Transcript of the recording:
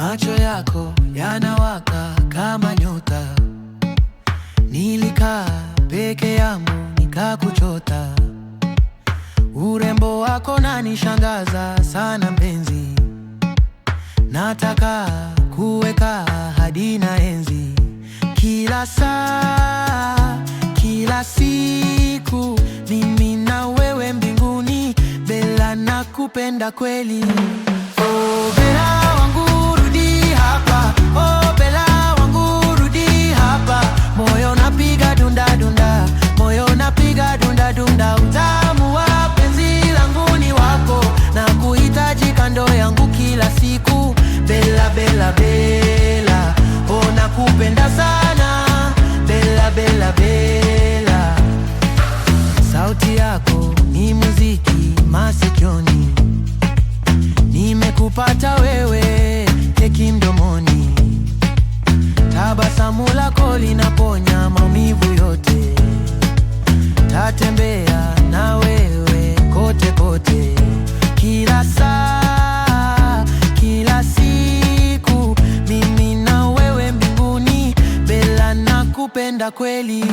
Macho yako yanawaka kama nyota, nilikaa peke yangu nikakuchota. Urembo wako nanishangaza sana mpenzi, nataka kuweka hadi na enzi. Kila saa, kila siku, mimi na wewe mbinguni. Bella, nakupenda kweli. Oh Bella wangu rudi hapa, oh Bella wangu rudi hapa. Moyo napiga dunda dunda, moyo napiga dunda dunda. Utamu wa penzi langu ni wako, na kuhitaji kando yangu kila siku. Bella, Bella, Bella, oh nakupenda sana. Bella, Bella, Bella. Sauti yako ni muziki masikioni, nimekupata wewe keki mdomoni. Tabasamu lako linaponya maumivu yote, tatembea na wewe kote kote. Kila saa, kila siku, mimi na wewe mbinguni. Bella, nakupenda kweli.